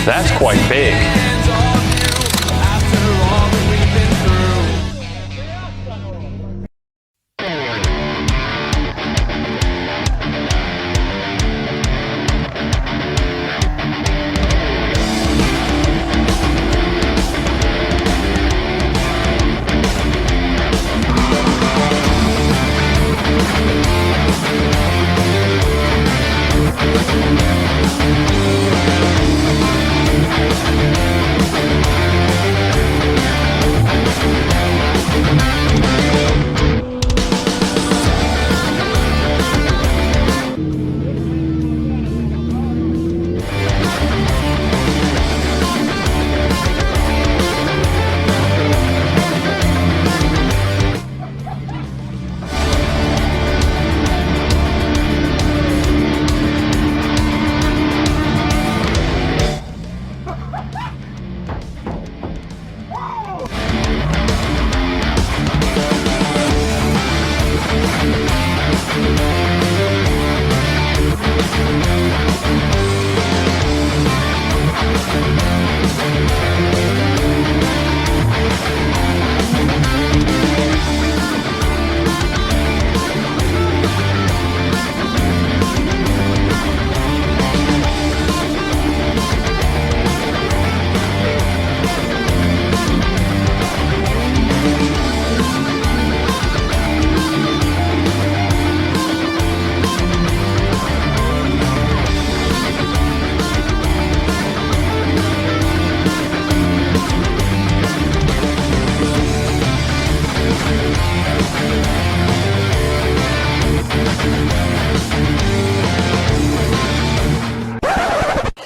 That's quite big.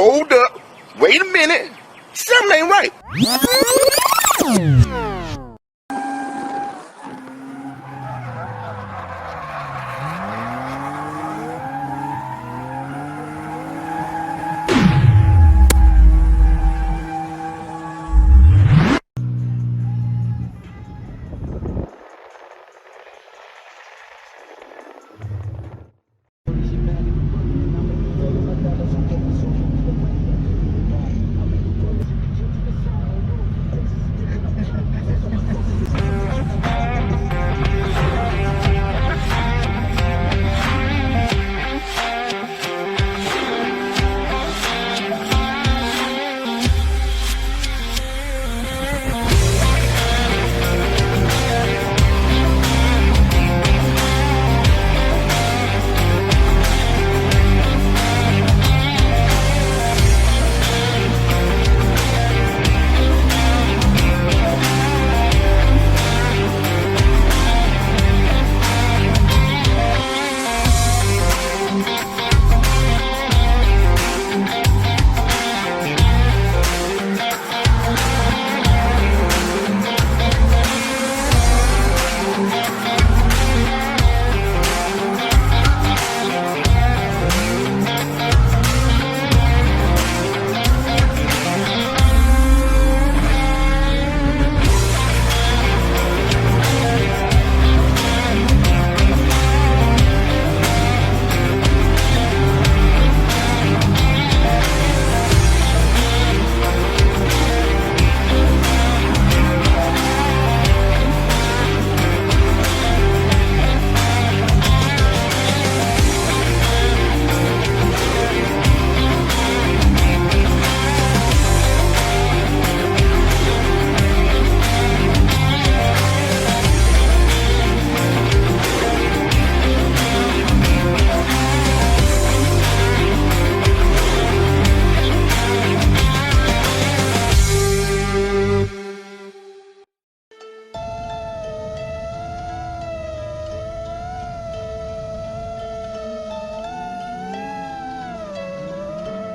hold up, wait a minute, something ain't right.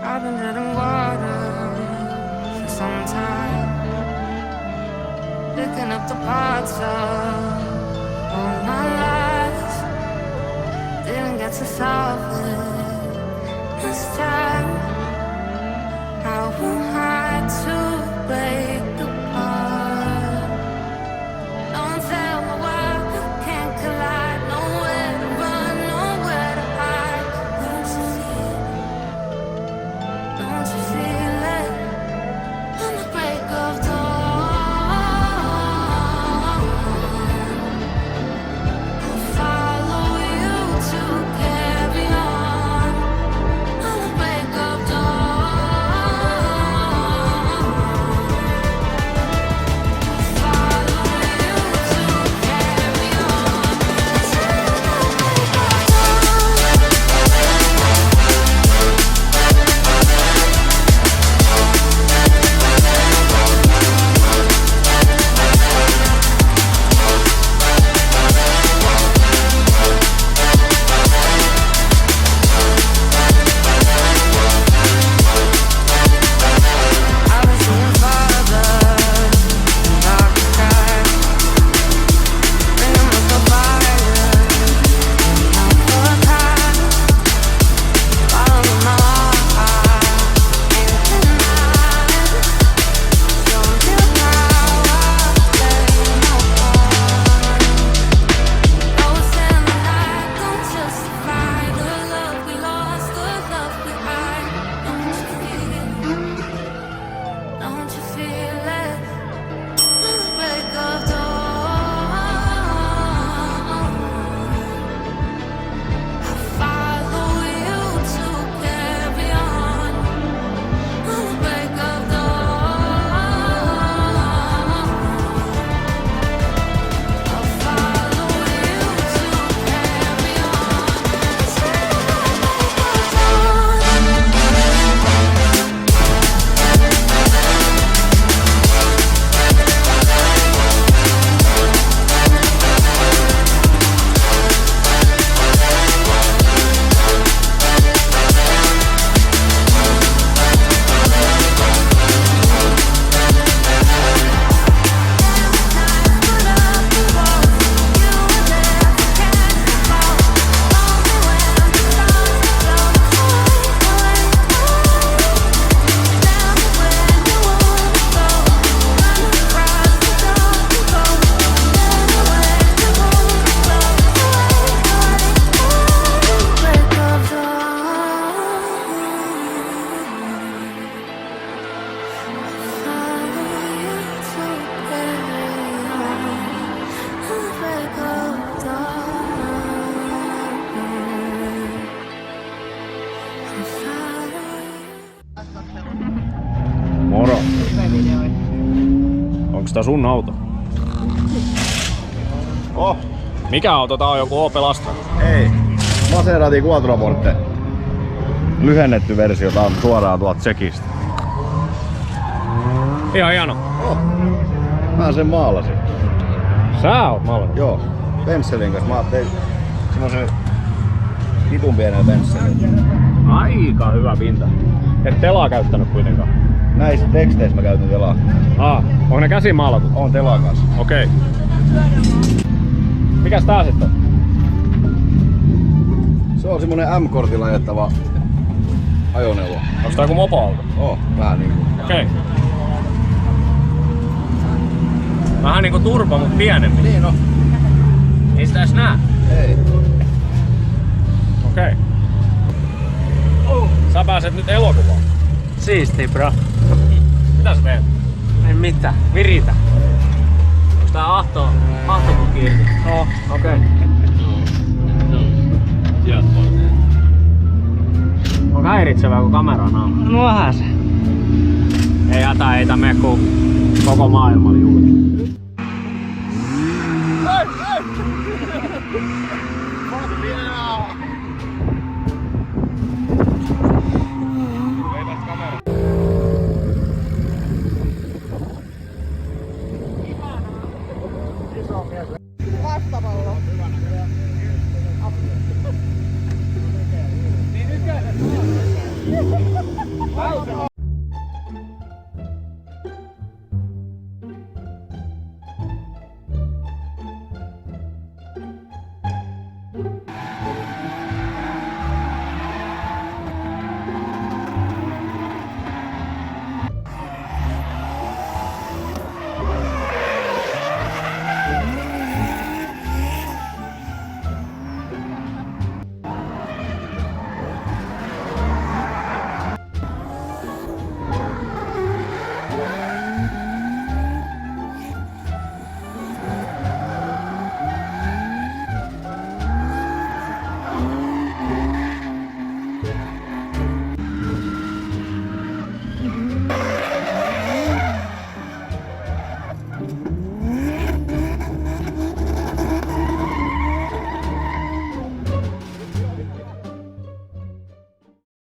I've been drinking water for some time, picking up the parts of all my life. Didn't get to solve it this time. How am I to break apart? Don't tell me why we can't collide. Nowhere to run, nowhere to hide. Don't you feel it? Don't you feel it? On the break of dawn, I'll follow you to carry on. On the break of dawn, follow you to carry on. tää sun auto. Oh, Mikä auto tää on? Joku Opel Astra? ei. Maserati Quattroporte. Lyhennetty versio, tää on suoraan tuolta Tsekistä. Ihan hieno. Oh. Mä sen maalasin. Sä oot maalannut? Joo, pensselin kanssa. Mä tein semmosen vitun pienen pensselin. Aika hyvä pinta. Et telaa käyttänyt kuitenkaan. Näissä teksteissä mä käytän telaa. Onko ne käsin maalatut? On telaa kanssa. Okei. Mikäs tää sitten? Se on semmonen M-kortilla ajettava ajoneuvo. Onks tää joku mopoauto? Vähän niinku. Okei. Vähän niinku turbo, mut pienempi. Niin on. Ei sitä edes näe. Ei. Okei. Sä pääset nyt elokuvaan. Siisti, bro. Mitä sä teet? Ei mitään. Viritä. Onks tää ahtopukki irti? No, okei. On häiritsevää, kun kamera on naama. No vähän se. Ei hätää, ei tää mene kun koko maailma oli juuri.